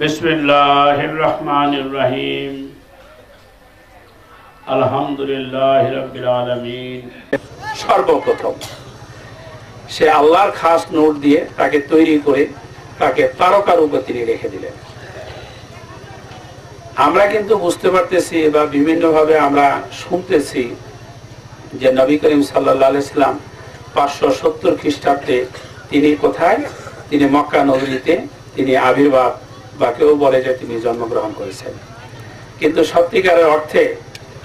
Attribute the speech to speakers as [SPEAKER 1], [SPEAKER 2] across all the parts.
[SPEAKER 1] বিসমিল্লাহির রহমানির রহিম। আলহামদুলিল্লাহি রাব্বিল আলামিন।
[SPEAKER 2] সর্বপ্রথম সে আল্লাহর খাস নূর দিয়ে তাকে তৈরি করে তাকে তারকার উপর তিনি রেখে দিলেন। আমরা কিন্তু বুঝতে পারতেছি বা বিভিন্ন ভাবে আমরা শুনতেছি যে নবী করিম সাল্লাল্লাহু আলাইহি সাল্লাম 570 খ্রিস্টাব্দে তিনি কোথায়, তিনি মক্কা নগরীতে তিনি আবির্ভাব বা কেউ বলে যে তিনি জন্মগ্রহণ করেছেন। কিন্তু সত্যিকারের অর্থে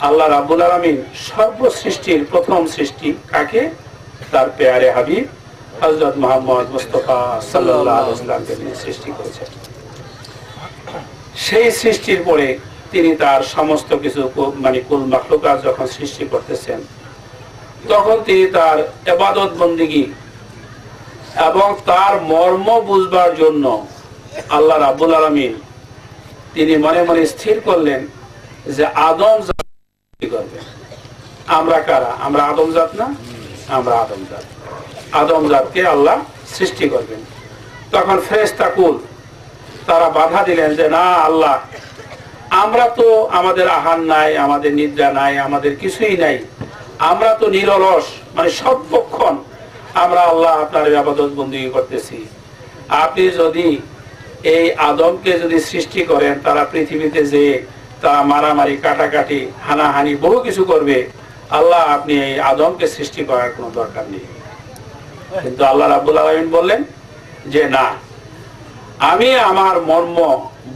[SPEAKER 2] আল্লাহ রাব্বুল আলামিন সর্বসৃষ্টির প্রথম সৃষ্টি কাকে? তার পেয়ারে হাবিব হযরত মুহাম্মদ মুস্তাফা সাল্লাল্লাহু আলাইহি ওয়াসাল্লামকে তিনি সৃষ্টি করেছেন। সেই সৃষ্টির পরে তিনি তার সমস্ত কিছু কুল মাখলুকাত যখন সৃষ্টি করতেছেন, তখন তিনি তার ইবাদত বন্দেগী এবং তার মর্ম বুঝবার জন্য আল্লাহ রাব্বুল আলামিন তিনি মনে মনে স্থির করলেন যে আদম জাত করবেন। আমরা কারা? আমরা আদম জাত না? আমরা আদম জাত। আদম জাতকে আল্লাহ সৃষ্টি করবেন। তখন ফেরেশতা কুল তারা বাধা দিলেন যে না আল্লাহ, আমরা তো আমাদের আহার নাই, আমাদের নিদ্রা নাই, আমাদের কিছুই নাই, আমরা তো নিরলস, মানে সর্বক্ষণ আমরা আল্লাহ আপনার ইবাদত বন্দেগী করতেছি। আপনি যদি এই আদমকে যদি সৃষ্টি করেন, তারা পৃথিবীতে যে তারা মারামারি কাটাকাটি হানাহানি বহু কিছু করবে, আল্লাহ আপনি এই আদমকে সৃষ্টি করার কোনো দরকার নেই। কিন্তু আল্লাহ রাব্বুল আলামিন বললেন যে না, আমি আমার মর্ম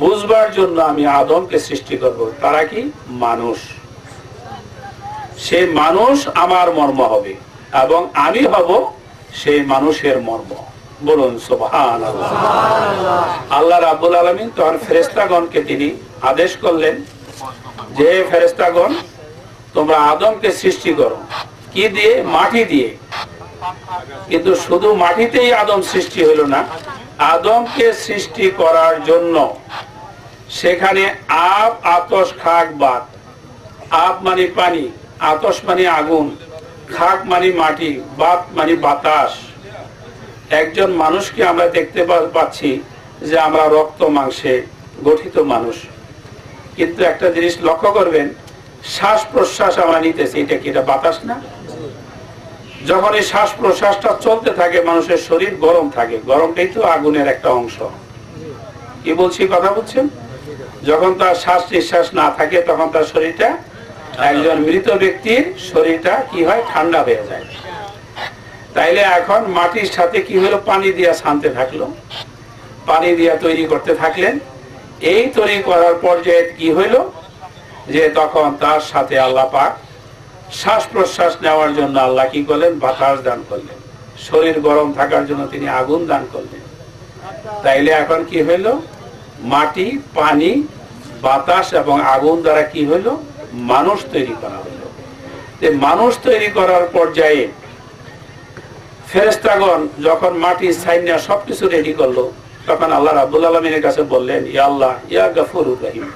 [SPEAKER 2] বুঝবার জন্য আমি আদমকে সৃষ্টি করব। তারা কি? মানুষ। সেই মানুষ আমার মর্ম হবে এবং আমি হব সেই মানুষের মর্ম। বলুন সুবহানাল্লাহ। আল্লাহ রাব্বুল আলামিন তখন ফেরেশতাগণকে তিনি আদেশ করলেন যে ফেরেশতাগণ, তোমরা আদমকে সৃষ্টি করো। কি দিয়ে? মাটি দিয়ে। কিন্তু শুধু মাটিতেই আদম সৃষ্টি হলো না, আদমকে সৃষ্টি করার জন্য সেখানে আব, আতশ, খাক, বাত। আব মানে পানি, আতশ মানে আগুন, খাক মানে মাটি, বাত মানে বাতাস। একজন মানুষকে আমরা দেখতে পাচ্ছি যে আমরা রক্ত মাংসে গঠিত মানুষ, কিন্তু একটা জিনিস লক্ষ্য করবেন, শ্বাস প্রশ্বাস আমরা নিতেছি, এটা কি? এটা বাতাস না? যখন এই শ্বাস প্রশ্বাসটা চলতে থাকে মানুষের শরীর গরম থাকে, গরমটাই তো আগুনের একটা অংশ। কি বলছি, কথা বুঝছেন? যখন তার শ্বাস নিঃশ্বাস না থাকে তখন তার শরীরটা, একজন মৃত ব্যক্তির শরীরটা কি হয়? ঠান্ডা হয়ে যায়। তাইলে এখন মাটির সাথে কি হলো? পানি দিয়া ছানতে থাকলো, পানি দিয়া তৈরি করতে থাকলেন। এই তৈরি করার পর্যায়ে কি হইল যে তখন তার সাথে আল্লাহ পাক শ্বাস প্রশ্বাস নেওয়ার জন্য আল্লাহ কি করলেন? বাতাস দান করলেন। শরীর গরম থাকার জন্য তিনি আগুন দান করলেন। তাইলে এখন কি হইল? মাটি, পানি, বাতাস এবং আগুন দ্বারা কি হইল? মানুষ তৈরি করা হইল। মানুষ তৈরি করার পর্যায়ে ফেরেশতাগণ যখন মাটি ছাইনা সবকিছু রেডি করলো, তখন আল্লাহ রাব্বুল আলামিনের কাছে বললেন, ইয়া আল্লাহ, ইয়া গফুরুর রহিম,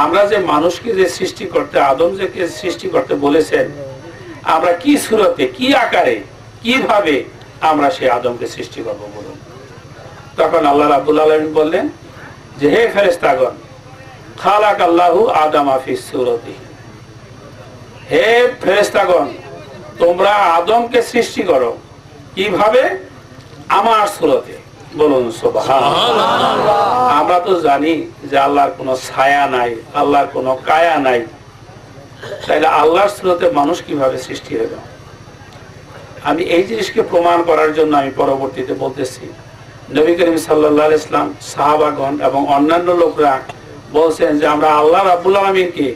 [SPEAKER 2] আমরা যে মানুষকে যে সৃষ্টি করতে, আদম যে সৃষ্টি করতে বলেছেন, আমরা কি সুরতে, কি আকারে, কিভাবে আমরা সেই আদমকে সৃষ্টি করব বলুন। তখন আল্লাহ রাব্বুল আলামিন বললেন যে হে ফেরেশতাগণ, খালাক আল্লাহু আদামা ফিস সূরতিহি, হে ফেরেশতাগণ, তোমরা আদমকে সৃষ্টি করো কিভাবে? আমার সুরতে। বলুন সুবহানাল্লাহ। আমরা তো জানি যে আল্লাহর কোনো ছায়া নাই, আল্লাহর কোনো কায়া নাই, তাইলে আল্লাহর সুরতে মানুষ কিভাবে সৃষ্টি হলো? আমি এই জিনিসকে প্রমাণ করার জন্য আমি পরবর্তীতে বলতেছি, নবী করিম সাল্লাল্লাহু আলাইহি ওয়াসাল্লাম, সাহাবাগণ এবং অন্যান্য লোকরা বলছেন যে আমরা আল্লাহ রাব্বুল আলামিনকে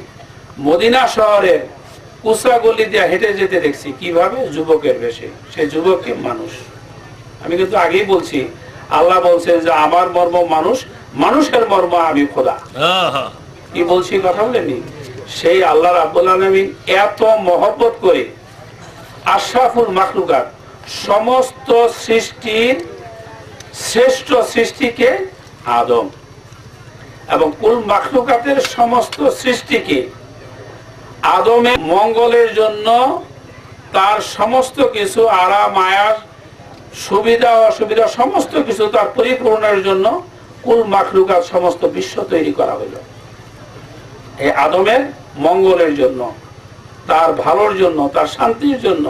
[SPEAKER 2] মদিনা শহরে কুসা গলি দিয়ে হেঁটে যেতে দেখছি। কিভাবে? যুবকের বেশে। সেই যুবককে মানুষ। আমি কিন্তু আগেই বলছি, আল্লাহ বলছেন যে আমার মর্ম মানুষ, মানুষের মর্ম আমি খোদা। কি বলছি, কথা বলেনি? সেই আল্লাহ রাব্বুল আলামিন এত মহব্বত করে আশরাফুল মাখলুকাত, সমস্ত সৃষ্টির শ্রেষ্ঠ সৃষ্টিকে আদম, এবং কুল মাখলুকাতের সমস্ত সৃষ্টিকে আদমের মঙ্গলের জন্য, তার সমস্ত কিছু আরাম আয়াস সুবিধা অসুবিধা সমস্ত কিছু তার পরিপূর্ণের জন্য কুল মাখলুকাত সমস্ত বিশ্ব তৈরি করা হইল এই আদমের মঙ্গলের জন্য, তার ভালোর জন্য, তার শান্তির জন্য।